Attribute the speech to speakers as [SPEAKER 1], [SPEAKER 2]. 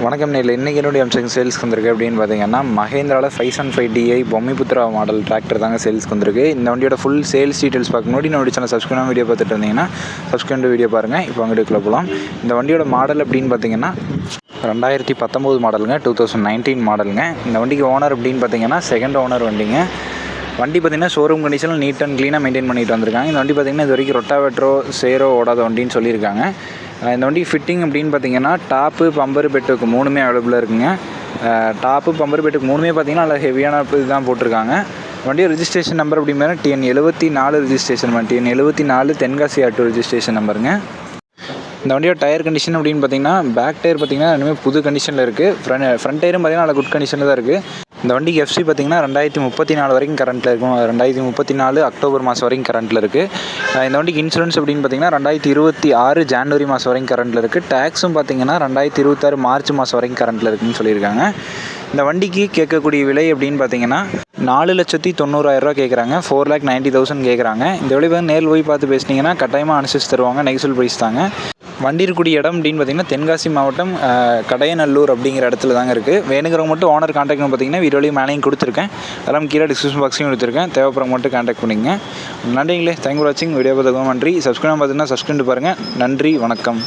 [SPEAKER 1] வணக்கம் நேரில் இன்றைக்கி என்னுடைய அம்சம் சேல்ஸ்க்கு வந்திருக்கு அப்படின்னு பார்த்தீங்கன்னா மஹேந்திராவில் 575DI பொம்மிபுத்ரா மாடல் டிராக்டர் தாங்க சேல்ஸ்க்கு வந்திருக்கு. இந்த வண்டியோட ஃபுல் சேல்ஸ் டீட்டெயில்ஸ் பார்க்க முன்னாடி என்னுடைய சேனல் சப்ஸ்கிரைப் வீடியோ பார்த்துட்டு இருந்தீங்கன்னா சப்ஸ்கிரைப் வீடியோ பாருங்கள். இப்போ வீடியோக்குள்ளே போகலாம். இந்த வண்டியோட மாடல் அப்படின்னு பார்த்தீங்கன்னா 2019 மாடலுங்க, 2019 மாடலுங்க. இந்த வண்டிக்கு ஓனர் அப்படின்னு பார்த்தீங்கன்னா செகண்ட் ஓனர் வண்டிங்க. வண்டி பார்த்திங்கன்னா ஷோரூம் கண்டிஷனில் நீட் அண்ட் க்ளீனாக மெயின்டைன் பண்ணிட்டு வந்திருக்காங்க. இந்த வண்டி பார்த்திங்கன்னா இது வரைக்கும் ரொட்டாவேட்ரோ சேரோ ஓடாத வண்டின்னு சொல்லியிருக்காங்க. இந்த வண்டி ஃபிட்டிங் அப்படின்னு பார்த்தீங்கன்னா டாப்பு பம்பர் பெட்டுக்கு மூணுமே அவைலபிளாக இருக்குங்க. டாப்பு பம்பர் பெட்டுக்கு மூணுமே பார்த்திங்கன்னா நல்லா ஹெவியான இது தான் போட்டிருக்காங்க. வண்டியோட ரிஜிஸ்ட்ரேஷன் நம்பர் அப்படிங்கிற TN74 registration TN74 Tenkasi auto registration நம்பருங்க. இந்த வண்டியோட டயர் கண்டிஷன் அப்படின்னு பார்த்தீங்கன்னா பேக் டயர் பார்த்திங்கன்னா இனிமேல் புது கண்டிஷனில் இருக்குது. ஃப்ரண்ட் டயரும் பார்த்திங்கன்னா நல்லா குட் கண்டிஷனில் தான் இருக்குது. இந்த வண்டிக்கு FC பார்த்திங்கன்னா 2034 வரைக்கும் கரண்ட்டில் இருக்கும். 2034 அக்டோபர் மாதம் வரைக்கும் கரண்ட்டில் இருக்குது. இந்த வண்டிக்கு இன்சூரன்ஸ் அப்படின்னு பார்த்திங்கன்னா 2026 ஜான்வரி மாதம் வரைக்கும் கரண்ட்டில் இருக்குது. டேக்ஸும் பார்த்திங்கன்னா 2026 மார்ச் மாதம் வரைக்கும் கரண்ட்டில் இருக்குதுன்னு சொல்லியிருக்காங்க. இந்த வண்டிக்கு கேட்கக்கூடிய விலை அப்படின்னு பார்த்தீங்கன்னா 4,90,000 கேட்குறாங்க. 4,90,000 கேட்குறாங்க. இந்த விலை நேரில் போய் பார்த்து பேசினீங்கன்னா கட்டாயமாக அனுசரித்து தருவாங்க. நெகசல் ப்ரைஸ் தாங்க. வண்டி இருக்கக்கூடிய இடம் அப்படின்னு பார்த்தீங்கன்னா தென்காசி மாவட்டம் கடையநல்லூர் அப்படிங்கிற இடத்துல தாங்க இருக்குது. வேணுங்கிறவங்க மட்டும் ஓனர் கான்டாக்ட் பார்த்தீங்கன்னா வீடியோலையும் மேலேயும் கொடுத்துருக்கேன். அதெல்லாம் கீழே டிஸ்கிரிப்ஷன் பாக்ஸையும் கொடுத்துருக்கேன். தேவைப்படுறவங்க மட்டும் கான்டாக்ட் பண்ணிங்க. நன்றிங்களே. தேங்க்யூ ஃபார் வாட்சிங். வீடியோ பார்த்துக்கோ நன்றி. சப்ஸ்கிரைப் பார்த்தீங்கன்னா சப்ஸ்கிரைப் பாருங்கள். நன்றி, வணக்கம்.